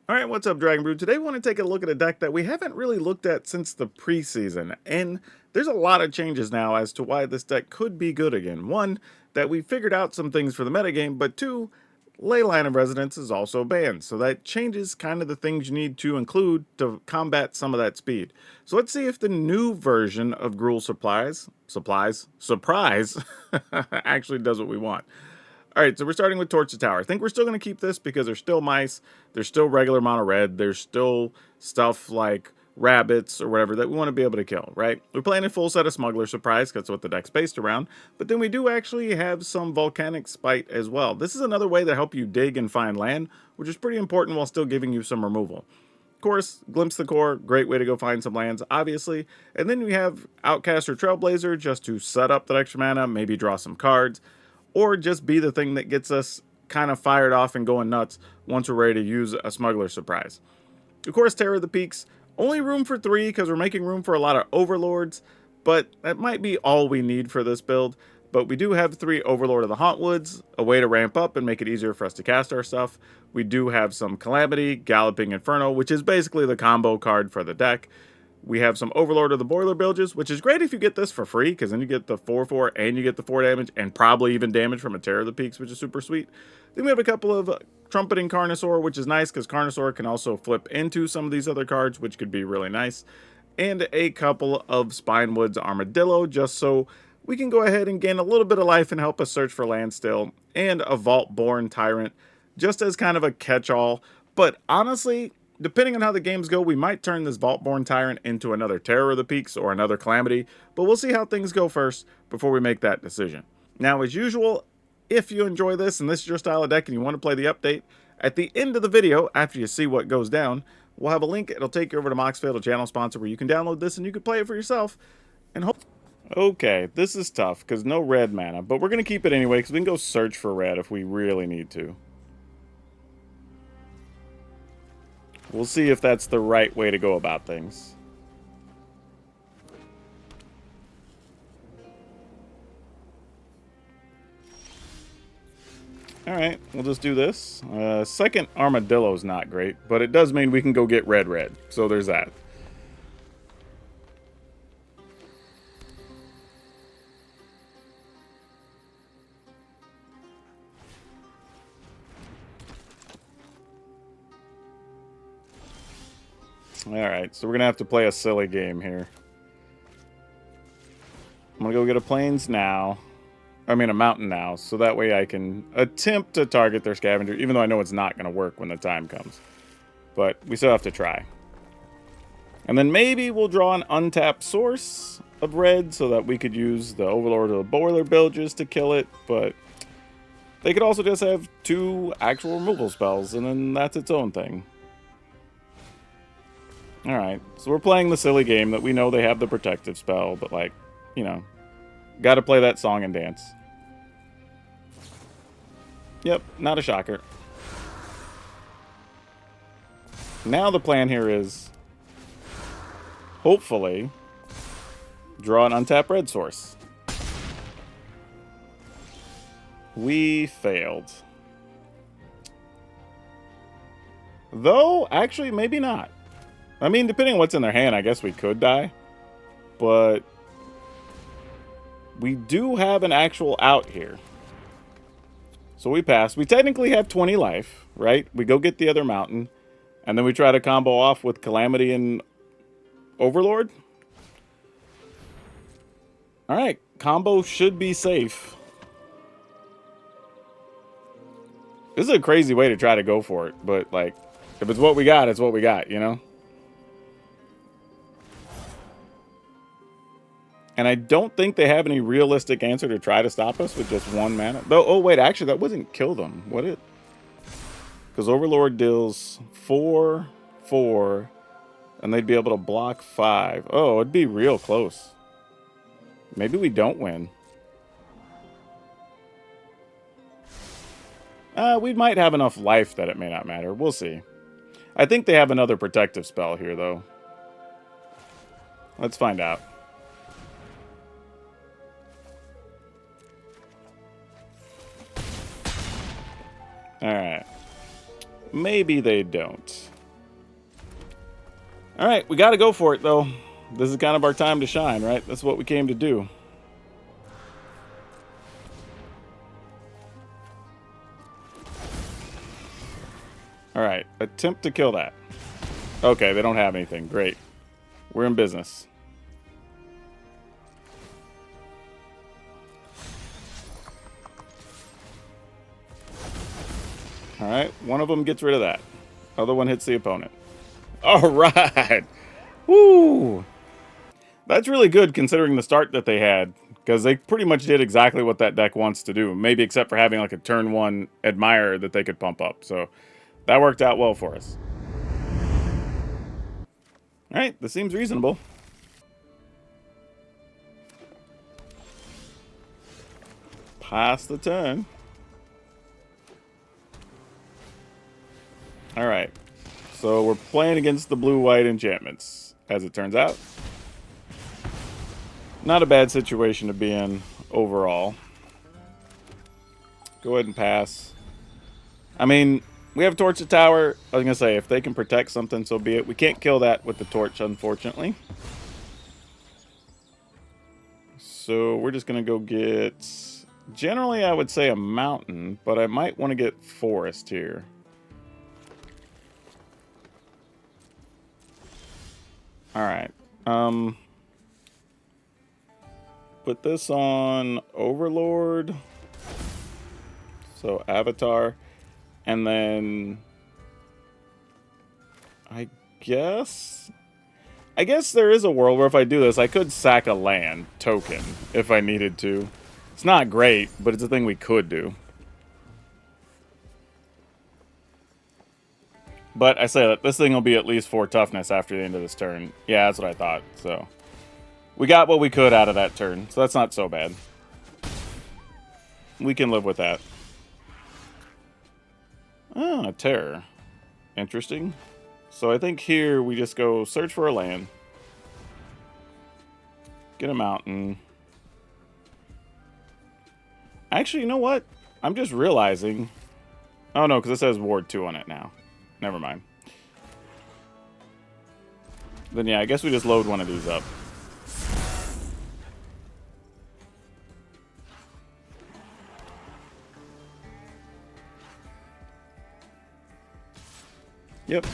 Alright, what's up, Dragon Brood? Today we want to take a look at a deck that we haven't really looked at since the preseason, and there's a lot of changes now as to why this deck could be good again. One, that we figured out some things for the metagame, but two, Leyline of Resonance is also banned, so that changes kind of the things you need to include to combat some of that speed. So let's see if the new version of Gruul Surprise actually does what we want. Alright, so we're starting with Torch the Tower. I think we're still going to keep this because there's still mice, there's still regular mono red, there's still stuff like rabbits or whatever that we want to be able to kill, right? We're playing a full set of Smuggler Surprise, because that's what the deck's based around, but then we do actually have some Volcanic Spite as well. This is another way to help you dig and find land, which is pretty important while still giving you some removal. Of course, Glimpse the Core, great way to go find some lands, obviously. And then we have Outcast or Trailblazer just to set up that extra mana, maybe draw some cards, or just be the thing that gets us kind of fired off and going nuts once we're ready to use a Smuggler Surprise. Of course, Terror of the Peaks, only room for 3 because we're making room for a lot of Overlords, but that might be all we need for this build. But we do have 3 Overlord of the Hauntwoods, a way to ramp up and make it easier for us to cast our stuff. We do have some Calamity, Galloping Inferno, which is basically the combo card for the deck. We have some Overlord of the Boiler Bilges, which is great if you get this for free, because then you get the 4/4 and you get the 4 damage, and probably even damage from a Terror of the Peaks, which is super sweet. Then we have a couple of Trumpeting Carnosaur, which is nice, because Carnosaur can also flip into some of these other cards, which could be really nice. And a couple of Spinewood's Armadillo, just so we can go ahead and gain a little bit of life and help us search for land still. And a Vault-Born Tyrant, just as kind of a catch-all. But honestly, depending on how the games go, we might turn this Vault-Born Tyrant into another Terror of the Peaks or another Calamity, but we'll see how things go first before we make that decision. Now, as usual, if you enjoy this and this is your style of deck and you want to play the update, at the end of the video, after you see what goes down, we'll have a link. It'll take you over to Moxfield, a channel sponsor, where you can download this and you can play it for yourself. And hope. Okay, this is tough because no red mana, but we're going to keep it anyway because we can go search for red if we really need to. We'll see if that's the right way to go about things. Alright, we'll just do this. Second Armadillo's not great, but it does mean we can go get red. So there's that. Alright, so we're going to have to play a silly game here. I'm going to go get a plains now. I mean a mountain now, so that way I can attempt to target their scavenger, even though I know it's not going to work when the time comes. But we still have to try. And then maybe we'll draw an untapped source of red so that we could use the Overlord of the Boiler Bilges to kill it, but they could also just have 2 actual removal spells, and then that's its own thing. Alright, so we're playing the silly game that we know they have the protective spell, but like, you know, gotta play that song and dance. Yep, not a shocker. Now the plan here is, hopefully, draw an untapped red source. We failed. Though, actually, maybe not. I mean, depending on what's in their hand, I guess we could die. But we do have an actual out here. So we pass. We technically have 20 life, right? We go get the other mountain. And then we try to combo off with Calamity and Overlord. Alright, combo should be safe. This is a crazy way to try to go for it. But, like, if it's what we got, it's what we got, you know? And I don't think they have any realistic answer to try to stop us with just 1 mana. Though, oh wait, actually that wouldn't kill them, would it? Because Overlord deals 4, and they'd be able to block 5. Oh, it'd be real close. Maybe we don't win. We might have enough life that it may not matter. We'll see. I think they have another protective spell here, though. Let's find out. Alright. Maybe they don't. All right, we got to go for it, though. This is kind of our time to shine, right? That's what we came to do. All right, attempt to kill that. Okay, they don't have anything. Great. We're in business. All right, one of them gets rid of that. Other one hits the opponent. All right. Woo! That's really good considering the start that they had, because they pretty much did exactly what that deck wants to do, maybe except for having like a turn 1 Admirer that they could pump up. So that worked out well for us. All right, this seems reasonable. Pass the turn. All right, so we're playing against the blue-white enchantments, as it turns out. Not a bad situation to be in overall. Go ahead and pass. I mean, we have Torch the Tower. I was going to say, if they can protect something, so be it. We can't kill that with the Torch, unfortunately. So we're just going to go get... Generally, I would say a mountain, but I might want to get forest here. Alright. Put this on Overlord. So Avatar. And then... I guess there is a world where if I do this, I could sack a land token if I needed to. It's not great, but it's a thing we could do. But I say that this thing will be at least 4 toughness after the end of this turn. Yeah, that's what I thought. So we got what we could out of that turn, so that's not so bad. We can live with that. Ah, terror. Interesting. So I think here we just go search for a land. Get a mountain. Actually, you know what? I'm just realizing... Oh, no, because it says Ward 2 on it now. Never mind. Then, yeah, I guess we just load one of these up. Yep.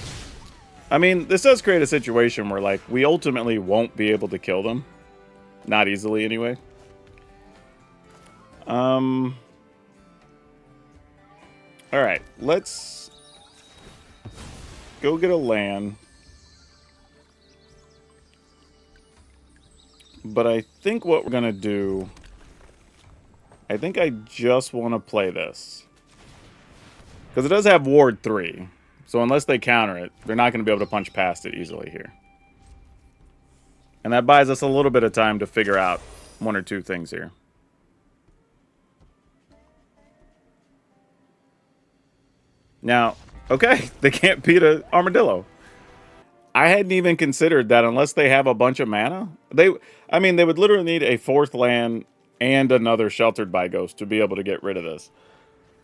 I mean, this does create a situation where, like, we ultimately won't be able to kill them. Not easily, anyway. Alright, let's go get a land. But I think what we're going to do... I think I just want to play this. Because it does have Ward 3. So unless they counter it, they're not going to be able to punch past it easily here. And that buys us a little bit of time to figure out 1 or 2 things here. Now, okay, they can't beat an armadillo. I hadn't even considered that unless they have a bunch of mana. I mean, they would literally need a 4th land and another Sheltered by Ghost to be able to get rid of this.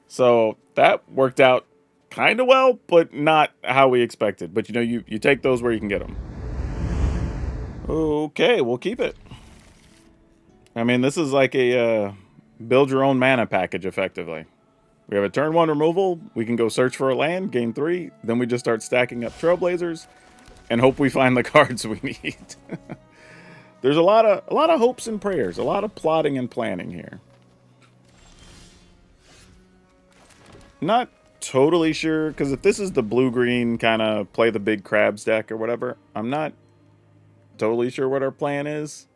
So that worked out kind of well, but not how we expected. But, you know, you take those where you can get them. Okay, we'll keep it. I mean, this is like a build your own mana package, effectively. We have a turn 1 removal. We can go search for a land, gain 3. Then we just start stacking up Trailblazers and hope we find the cards we need. There's a lot of hopes and prayers, a lot of plotting and planning here. Not totally sure, because if this is the blue-green kind of play the big crabs deck or whatever, I'm not totally sure what our plan is.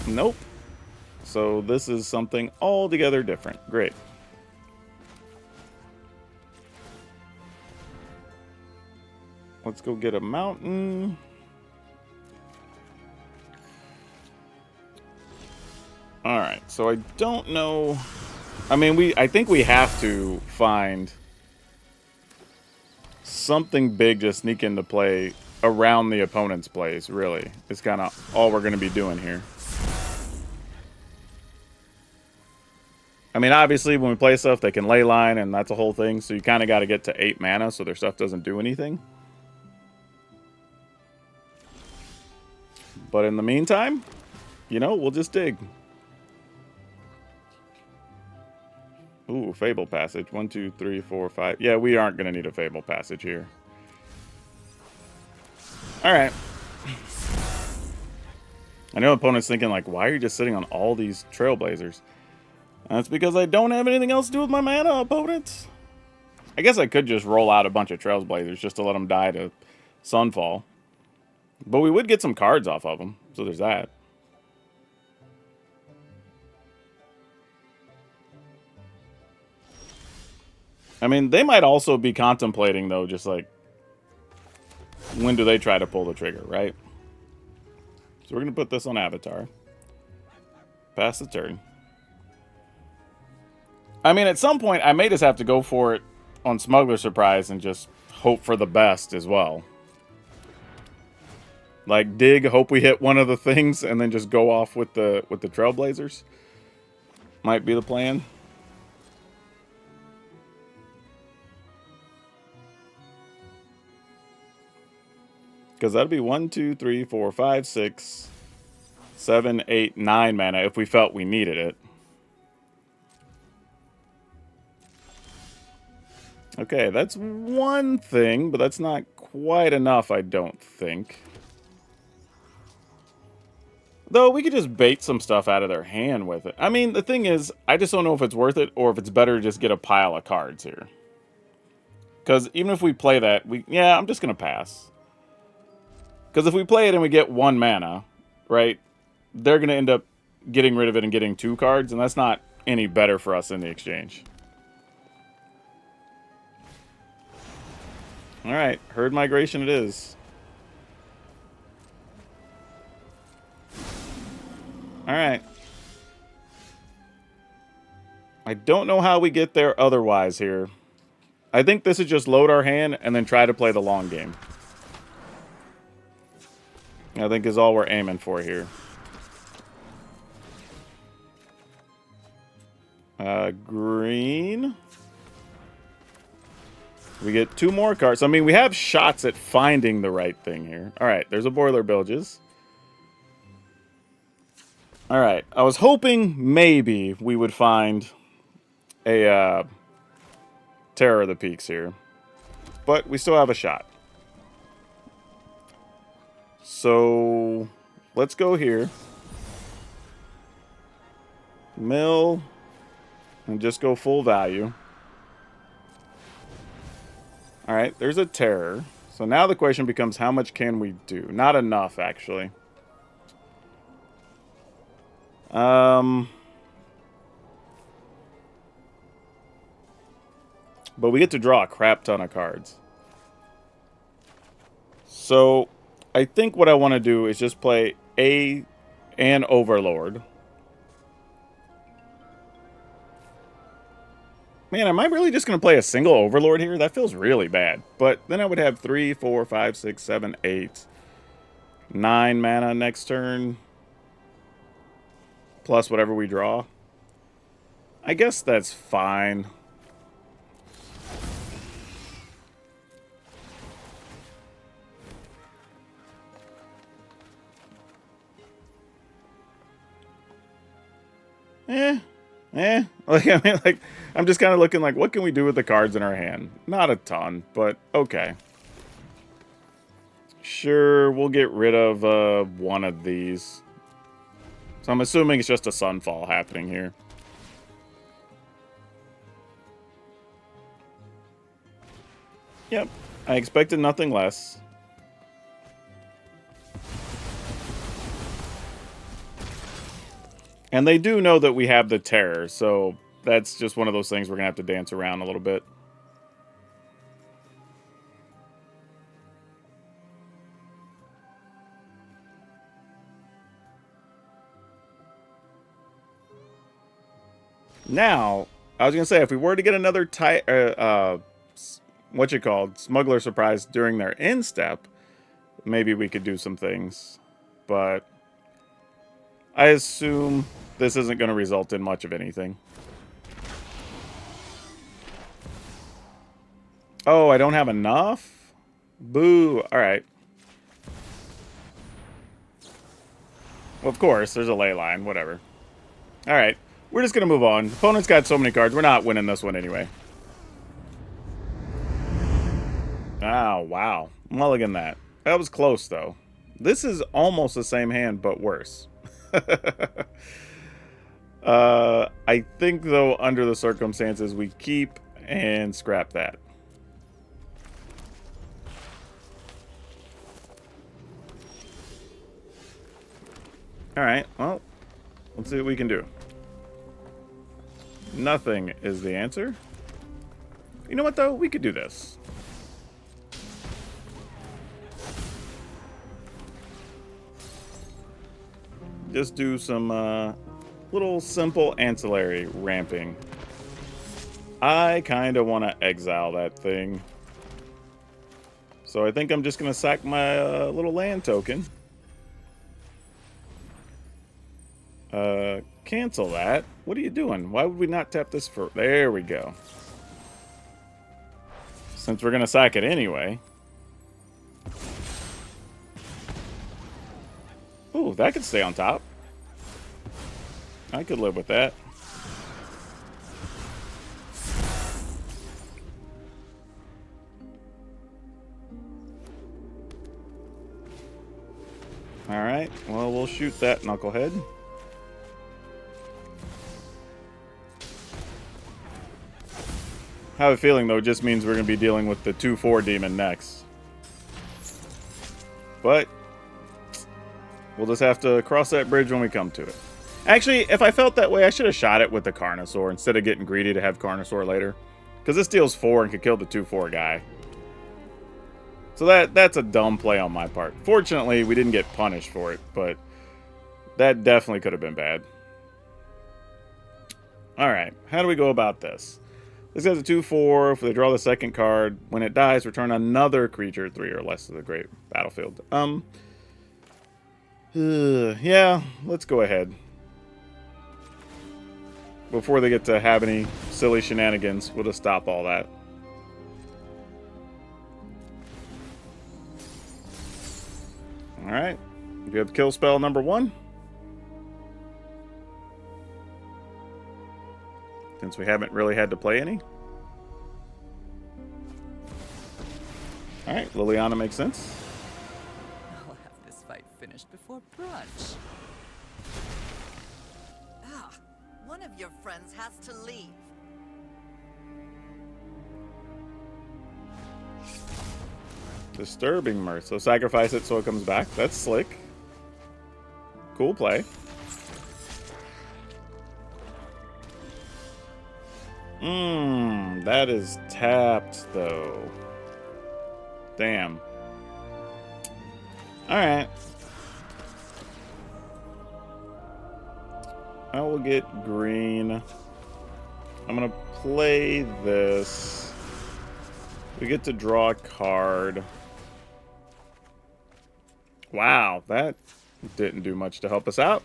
Nope. So this is something altogether different. Great. Let's go get a mountain. Alright, so I don't know... I mean, I think we have to find something big to sneak into play around the opponent's plays, really. It's kind of all we're going to be doing here. I mean, obviously, when we play stuff, they can ley line, and that's a whole thing. So you kind of got to get to 8 mana so their stuff doesn't do anything. But in the meantime, you know, we'll just dig. Ooh, Fable Passage. 1, 2, 3, 4, 5. Yeah, we aren't going to need a Fable Passage here. Alright. I know opponents thinking, like, why are you just sitting on all these Trailblazers? That's because I don't have anything else to do with my mana, opponents. I guess I could just roll out a bunch of Trailblazers just to let them die to Sunfall. But we would get some cards off of them, so there's that. I mean, they might also be contemplating, though, just like, when do they try to pull the trigger, right? So we're going to put this on Avatar. Pass the turn. I mean, at some point, I may just have to go for it on Smuggler Surprise and just hope for the best as well. Like, dig, hope we hit one of the things, and then just go off with the Trailblazers. Might be the plan. Because that'd be 1, 2, 3, 4, 5, 6, 7, 8, 9 mana if we felt we needed it. Okay, that's one thing, but that's not quite enough, I don't think. Though, we could just bait some stuff out of their hand with it. I mean, the thing is, I just don't know if it's worth it, or if it's better to just get a pile of cards here. Because even if we play that, yeah, I'm just going to pass. Because if we play it and we get 1 mana, right, they're going to end up getting rid of it and getting 2 cards, and that's not any better for us in the exchange. Alright, Herd Migration it is. Alright. I don't know how we get there otherwise here. I think this is just load our hand and then try to play the long game. I think is all we're aiming for here. Green. We get 2 more cards. I mean, we have shots at finding the right thing here. Alright, there's a Boiler Bilges. Alright, I was hoping maybe we would find a Terror of the Peaks here. But we still have a shot. So, let's go here. Mill. And just go full value. Alright, there's a Terror. So now the question becomes, how much can we do? Not enough, actually. But we get to draw a crap ton of cards. So, I think what I want to do is just play an Overlord. Man, am I really just going to play a single Overlord here? That feels really bad. But then I would have 3, 4, 5, 6, 7, 8, 9 mana next turn. Plus whatever we draw. I guess that's fine. Like, I mean, like, I'm just kind of looking like, what can we do with the cards in our hand? Not a ton, but okay. Sure, we'll get rid of one of these. So I'm assuming it's just a Sunfall happening here. Yep, I expected nothing less. And they do know that we have the Terror, so that's just one of those things we're going to have to dance around a little bit. Now, I was going to say, if we were to get another Smuggler Surprise during their end step, maybe we could do some things. But I assume this isn't going to result in much of anything. Oh, I don't have enough? Boo. All right. Well, of course, there's a ley line. Whatever. All right. We're just going to move on. Opponent's got so many cards. We're not winning this one anyway. Oh, wow. Mulligan that. That was close, though. This is almost the same hand, but worse. I think, though, under the circumstances, we keep and scrap that. Alright, well, let's see what we can do. Nothing is the answer. You know what, though? We could do this. Just do some little simple ancillary ramping. I kind of want to exile that thing. So I think I'm just going to sack my little land token. Cancel that. What are you doing? Why would we not tap this for... There we go. Since we're going to sack it anyway. Ooh, that could stay on top. I could live with that. Alright, well, we'll shoot that knucklehead. I have a feeling, though, it just means we're going to be dealing with the 2/4 demon next. But we'll just have to cross that bridge when we come to it. Actually, if I felt that way, I should have shot it with the Carnosaur instead of getting greedy to have Carnosaur later. Because this deals 4 and could kill the 2/4 guy. So that's a dumb play on my part. Fortunately, we didn't get punished for it, but that definitely could have been bad. Alright, how do we go about this? This has a 2/4. If they draw the second card, when it dies, return another creature 3 or less to the great battlefield. Yeah, let's go ahead. Before they get to have any silly shenanigans, we'll just stop all that. Alright. We have kill spell number 1. Since we haven't really had to play any. Alright, Liliana makes sense. I'll have this fight finished before brunch. Ah, one of your friends has to leave. Disturbing Mirth. So sacrifice it so it comes back. That's slick. Cool play. That is tapped, though. Damn. Alright. I will get green. I'm gonna play this. We get to draw a card. Wow, that didn't do much to help us out.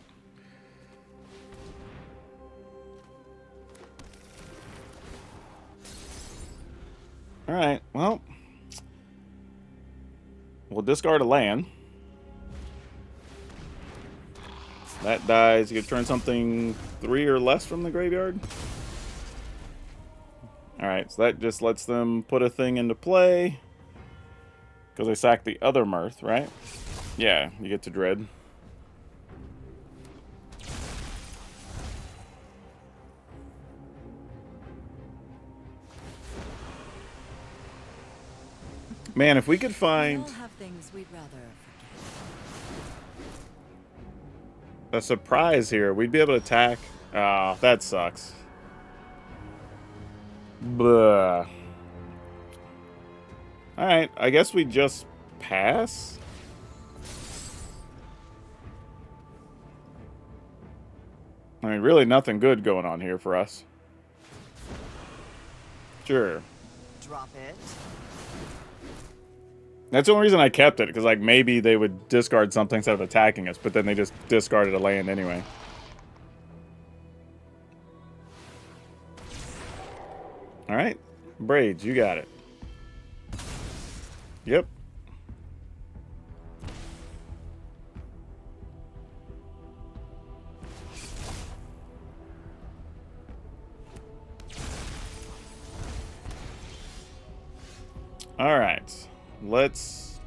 Alright, well. We'll discard a land. That dies. You can turn something 3 or less from the graveyard. Alright, so that just lets them put a thing into play. Because they sacked the other Mirth, right? Yeah, you get to Dread. Man, if we could find... We all have things we'd rather forget. a surprise here, we'd be able to attack. Ah, that sucks. Blah. Alright, I guess we just pass? I mean, really nothing good going on here for us. Sure. Drop it. That's the only reason I kept it, because like maybe they would discard something instead of attacking us, but then they just discarded a land anyway. Alright. Braids, you got it. Yep. All right. Let's...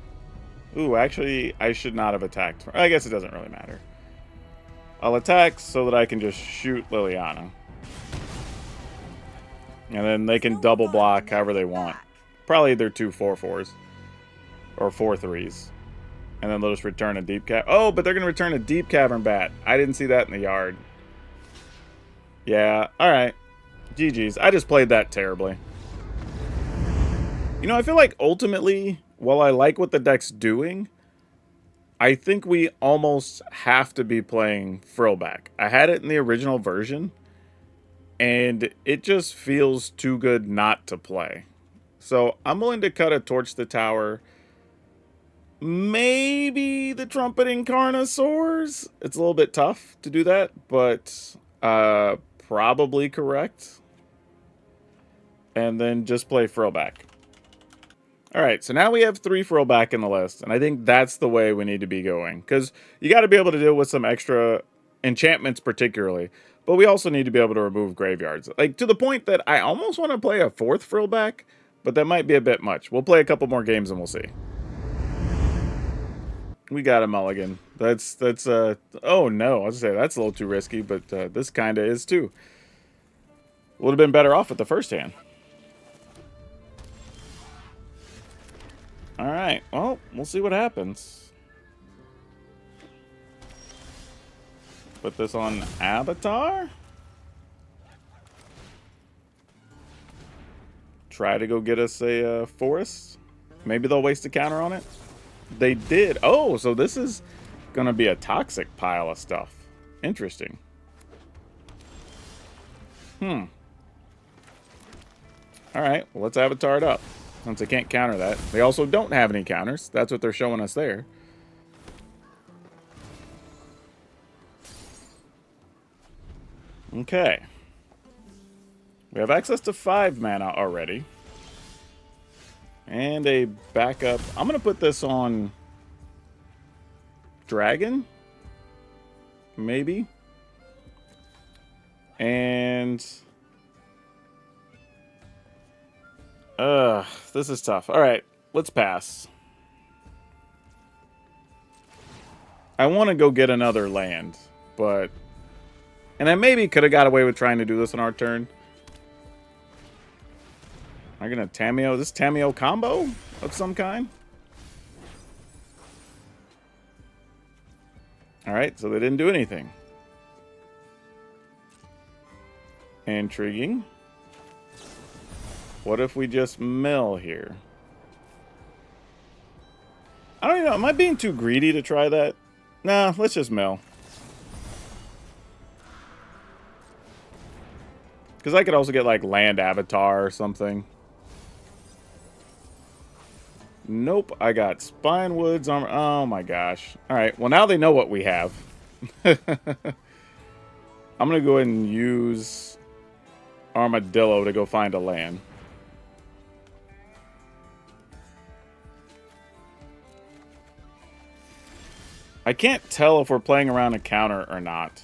Ooh, actually, I should not have attacked. I guess it doesn't really matter. I'll attack so that I can just shoot Liliana. And then they can double block however they want. Probably they're 2 4/4s. Or 4/3s. And then they'll just return a deep cavern. Oh, but they're going to return a deep cavern bat. I didn't see that in the yard. Yeah, alright. GG's. I just played that terribly. You know, I feel like ultimately, while I like what the deck's doing, I think we almost have to be playing Frillback. I had it in the original version, and it just feels too good not to play. So I'm willing to cut a Torch the Tower. Maybe the Trumpeting Carnosaurs? It's a little bit tough to do that, but probably correct. And then just play Frillback. Alright, so now we have 3 Frillback in the list, and I think that's the way we need to be going. Because you got to be able to deal with some extra enchantments particularly, but we also need to be able to remove graveyards. Like, to the point that I almost want to play a 4th Frillback, but that might be a bit much. We'll play a couple more games and we'll see. We got a mulligan. That's oh no, I was gonna say that's a little too risky, but this kind of is too. Would have been better off with the first hand. Alright, well, we'll see what happens. Put this on Avatar. Try to go get us a forest. Maybe they'll waste a counter on it. They did. Oh, so this is going to be a toxic pile of stuff. Interesting. Alright, well, let's Avatar it up. Since they can't counter that. They also don't have any counters. That's what they're showing us there. Okay. We have access to 5 mana already. And a backup. I'm going to put this on Dragon. Maybe. And... this is tough. Alright, let's pass. I want to go get another land, but... And I maybe could have got away with trying to do this on our turn. Am I going to Tameo? Is this Tameo combo of some kind? Alright, so they didn't do anything. Intriguing. What if we just mill here? I don't even know. Am I being too greedy to try that? Nah, let's just mill. Because I could also get, like, Land Avatar or something. Nope, I got Spinewood's armor. Oh, my gosh. Alright, well, now they know what we have. I'm going to go ahead and use Armadillo to go find a land. I can't tell if we're playing around a counter or not.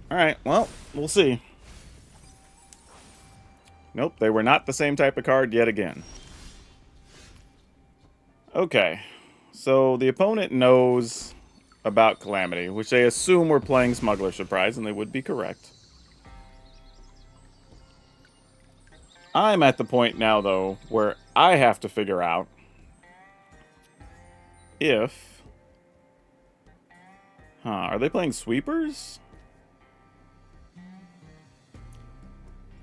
Alright, well, we'll see. Nope, they were not the same type of card yet again. Okay, so the opponent knows about Calamity, which they assume we're playing Smuggler Surprise, and they would be correct. I'm at the point now, though, where I have to figure out if... are they playing Sweepers?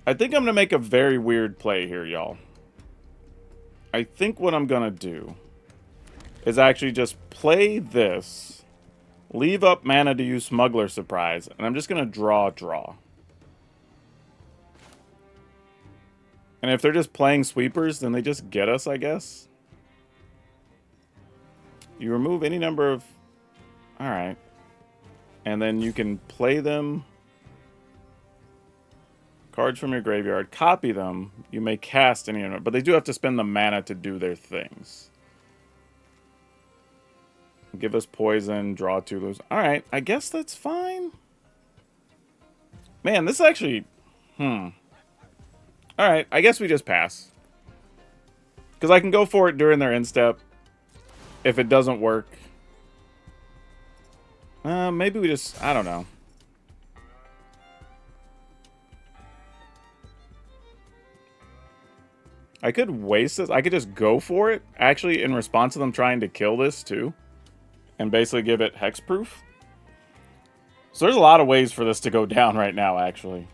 I think I'm going to make a very weird play here, y'all. I think what I'm going to do is actually just play this, leave up mana to use Smuggler Surprise, and I'm just going to draw. And if they're just playing Sweepers, then they just get us, I guess. You remove any number of... Alright. And then you can play them. Cards from your graveyard. Copy them. You may cast any, but they do have to spend the mana to do their things. Give us poison. Draw 2, lose. Alright, I guess that's fine. Man, this actually... Alright, I guess we just pass. Because I can go for it during their instep. If it doesn't work. Maybe we just... I don't know. I could waste this. I could just go for it. Actually, in response to them trying to kill this, too. And basically give it hexproof. So there's a lot of ways for this to go down right now, actually.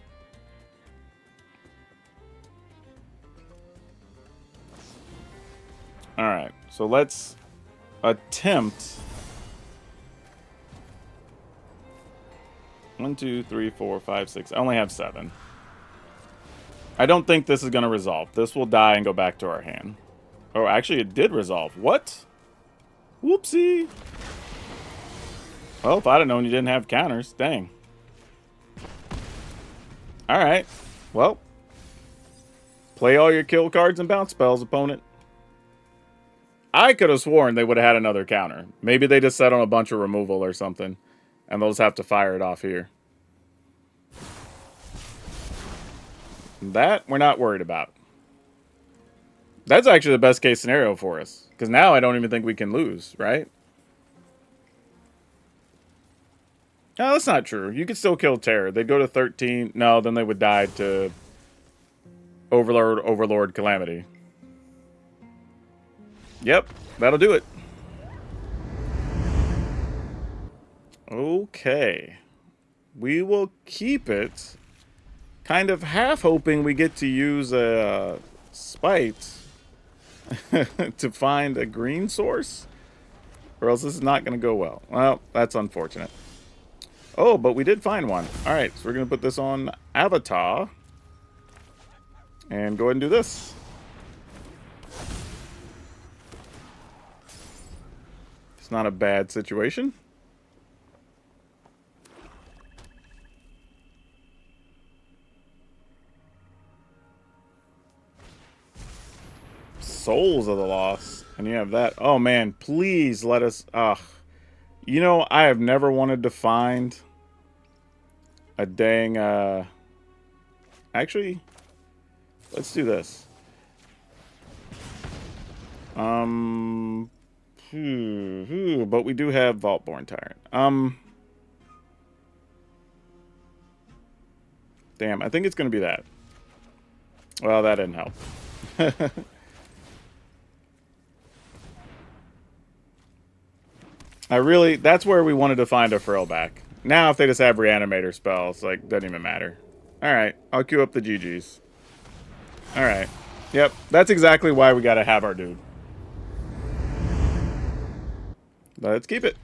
Alright, so let's attempt... 1, 2, 3, 4, 5, 6. I only have 7. I don't think this is going to resolve. This will die and go back to our hand. Oh, actually, it did resolve. What? Whoopsie. Well, if I'd have known you didn't have counters. Dang. Alright. Well. Play all your kill cards and bounce spells, opponent. I could have sworn they would have had another counter. Maybe they just set on a bunch of removal or something. And they'll just have to fire it off here. That, we're not worried about. That's actually the best case scenario for us. Because now I don't even think we can lose, right? No, that's not true. You could still kill Terror. They'd go to 13. No, then they would die to Overlord Calamity. Yep, that'll do it. Okay. We will keep it. Kind of half hoping we get to use a Spite to find a green source. Or else this is not going to go well. Well, that's unfortunate. Oh, but we did find one. Alright, so we're going to put this on Avatar. And go ahead and do this. It's not a bad situation. Souls of the Lost. And you have that. Oh, man. Please let us... Ugh. You know, I have never wanted to find a dang... Actually, let's do this. But we do have Vaultborn Tyrant. Damn, I think it's going to be that. Well, that didn't help. That's where we wanted to find a frill back. Now, if they just have Reanimator spells, like, doesn't even matter. Alright, I'll queue up the GGs. Alright. Yep, that's exactly why we gotta have our dude. Let's keep it.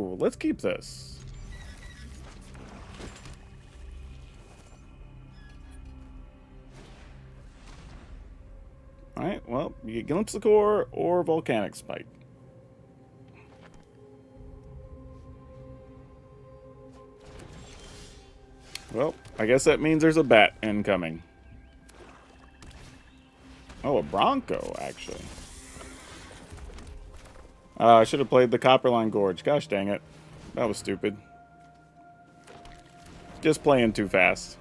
so let's keep this. Alright, well, you get Glimpse of Core or Volcanic Spike. Well, I guess that means there's a bat incoming. Oh, a Bronco, actually. I should have played the Copperline Gorge. Gosh dang it. That was stupid. Just playing too fast.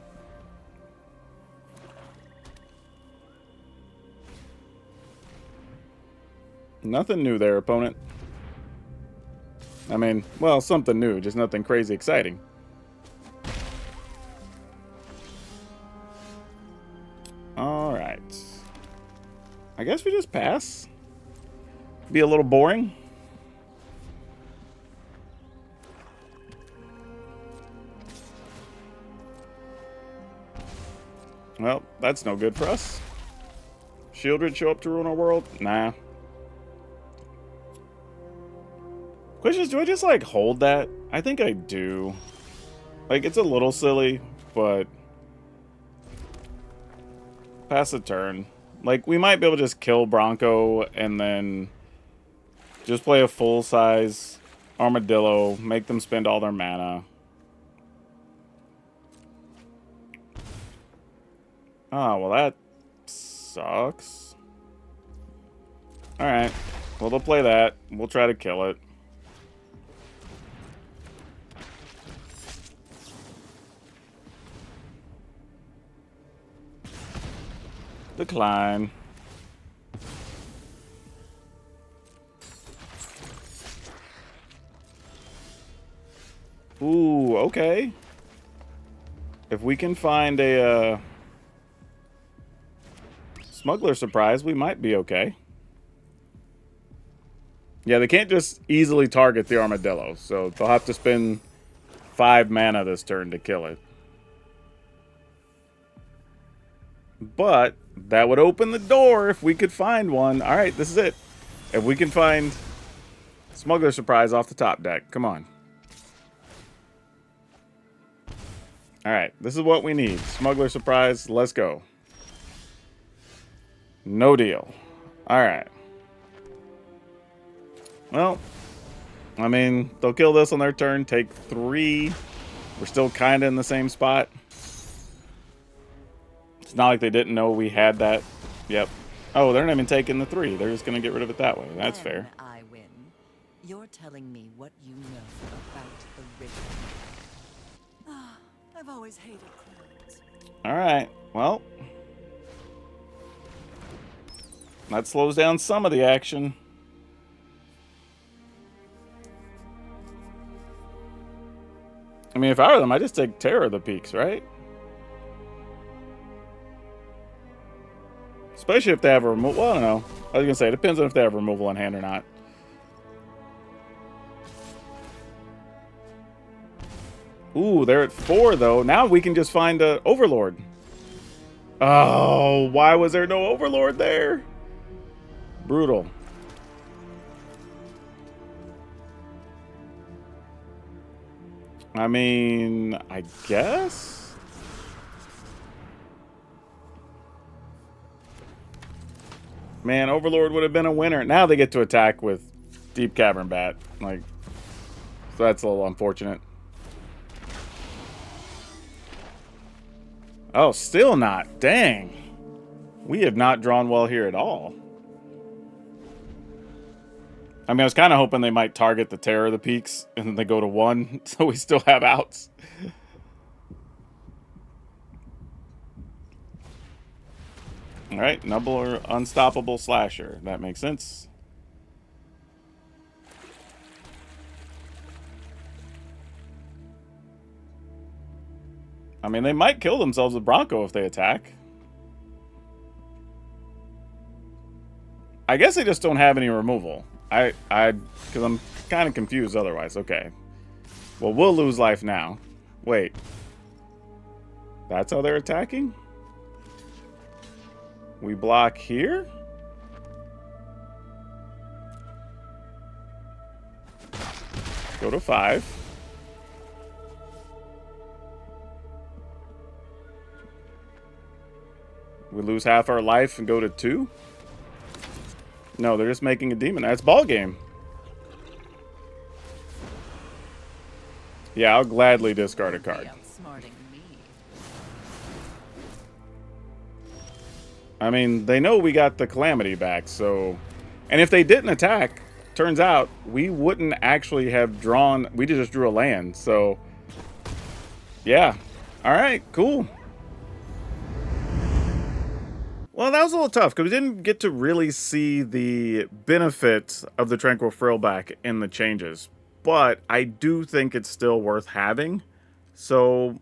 Nothing new there, opponent. I mean, well, something new, just nothing crazy exciting. Alright. I guess we just pass. Be a little boring. Well, that's no good for us. Shieldred show up to ruin our world? Nah. Question is, do I just, like, hold that? I think I do. Like, it's a little silly, but... pass the turn. Like, we might be able to just kill Bronco and then just play a full-size Armadillo, make them spend all their mana. Oh, well, that sucks. Alright. Well, they'll play that. We'll try to kill it. Decline. Ooh, okay. If we can find a Smuggler Surprise, we might be okay. Yeah, they can't just easily target the Armadillo, so they'll have to spend 5 mana this turn to kill it. But that would open the door if we could find one. Alright, this is it. If we can find Smuggler Surprise off the top deck. Come on. Alright, this is what we need. Smuggler Surprise, let's go. No deal. Alright. Well, I mean, they'll kill this on their turn, take 3. We're still kind of in the same spot. It's not like they didn't know we had that. Yep. Oh, they're not even taking the 3. They're just going to get rid of it that way. That's fair. I win. You're telling me what you know about the river. I've always hated clouds. Alright, well. That slows down some of the action. I mean, if I were them, I'd just take Terror of the Peaks, right? Especially if they have a removal. Well, I don't know. I was going to say, it depends on if they have removal in hand or not. Ooh, they're at 4, though. Now we can just find a Overlord. Oh, why was there no Overlord there? Brutal. I mean, I guess? Man, Overlord would have been a winner. Now they get to attack with Deep Cavern Bat. Like, so that's a little unfortunate. Oh, still not. Dang. We have not drawn well here at all. I mean, I was kind of hoping they might target the Terror of the Peaks, and then they go to 1, so we still have outs. Alright, Nubbler Unstoppable Slasher. That makes sense. I mean, they might kill themselves with Bronco if they attack. I guess they just don't have any removal. Because I'm kind of confused otherwise. Okay. Well, we'll lose life now. Wait. That's how they're attacking? We block here? Go to 5. We lose half our life and go to 2? No, they're just making a demon. That's ball game. Yeah, I'll gladly discard a card. Outsmarting me. I mean, they know we got the Calamity back, so... And if they didn't attack, turns out we wouldn't actually have drawn... We just drew a land, so... Yeah. Alright, cool. Well, that was a little tough, because we didn't get to really see the benefits of the Tranquil Frillback in the changes. But I do think it's still worth having, so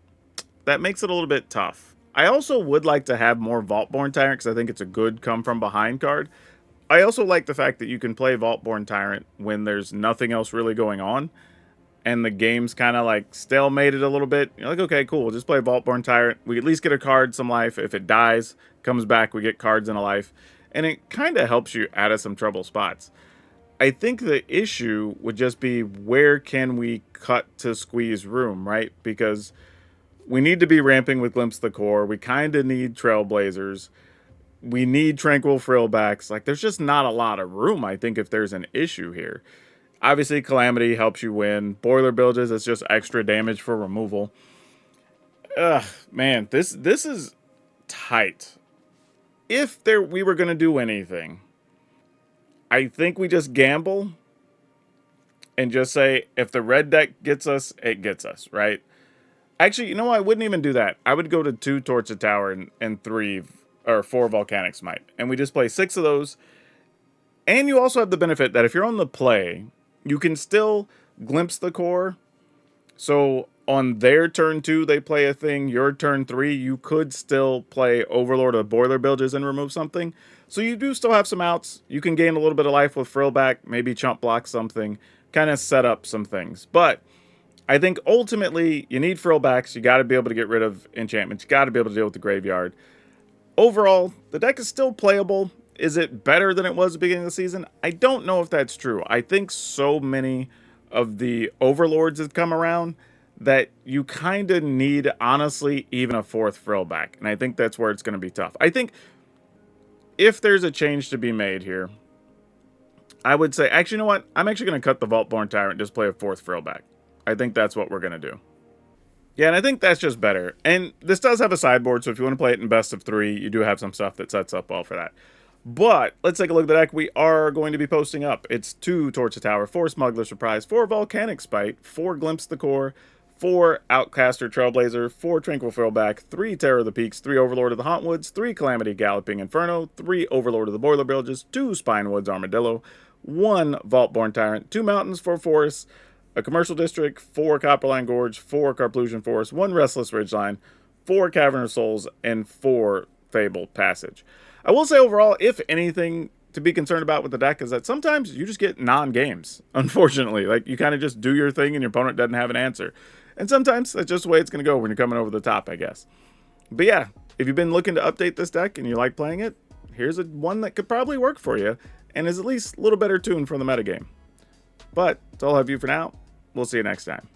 that makes it a little bit tough. I also would like to have more Vaultborn Tyrant, because I think it's a good come-from-behind card. I also like the fact that you can play Vaultborn Tyrant when there's nothing else really going on, and the game's kind of like stalemated a little bit. You're like, okay, cool, we'll just play Vaultborn Tyrant. We at least get a card, some life. If it dies, comes back, we get cards and a life. And it kind of helps you out of some trouble spots. I think the issue would just be where can we cut to squeeze room, right? Because we need to be ramping with Glimpse the Core. We kind of need Trailblazers. We need Tranquil Frillbacks. Like, there's just not a lot of room, I think, if there's an issue here. Obviously, Calamity helps you win. Boiler Bilges is just extra damage for removal. Ugh, man, this is tight. If we were going to do anything, I think we just gamble and just say, if the red deck gets us, it gets us, right? Actually, you know what? I wouldn't even do that. I would go to 2 Torch the Tower and 4 Volcanic Smite. And we just play 6 of those. And you also have the benefit that if you're on the play, you can still Glimpse the Core. So on their turn 2, they play a thing. Your turn 3, you could still play Overlord of Boiler Bilges and remove something. So you do still have some outs. You can gain a little bit of life with Frillback, maybe chump block something, kind of set up some things. But I think ultimately you need Frillbacks. You got to be able to get rid of enchantments. You got to be able to deal with the graveyard. Overall, the deck is still playable. Is it better than it was at the beginning of the season? I don't know if that's true. I think so many of the Overlords have come around that you kind of need, honestly, even a 4th Frillback. And I think that's where it's going to be tough. I think if there's a change to be made here, I would say, actually, you know what? I'm actually going to cut the Vaultborn Tyrant and just play a 4th Frillback. I think that's what we're going to do. Yeah, and I think that's just better. And this does have a sideboard, so if you want to play it in best of 3, you do have some stuff that sets up well for that. But let's take a look at the deck we are going to be posting up. It's 2 Torch the Tower, 4 Smuggler Surprise, 4 Volcanic Spite, 4 Glimpse the Core, 4 Outcaster Trailblazer, 4 Tranquil Frillback, 3 Terror of the Peaks, 3 Overlord of the Hauntwoods, 3 Calamity Galloping Inferno, 3 Overlord of the Boiler Bilges, 2 Spinewoods Armadillo, 1 Vaultborn Tyrant, 2 Mountains, 4 Forests, a Commercial District, 4 Copperline Gorge, 4 Carplusian Forest, 1 Restless Ridgeline, 4 Cavern of Souls, and 4 Fabled Passage. I will say overall, if anything to be concerned about with the deck is that sometimes you just get non-games, unfortunately. Like, you kind of just do your thing and your opponent doesn't have an answer. And sometimes that's just the way it's going to go when you're coming over the top, I guess. But yeah, if you've been looking to update this deck and you like playing it, here's one that could probably work for you and is at least a little better tuned for the metagame. But that's all I have you for now. We'll see you next time.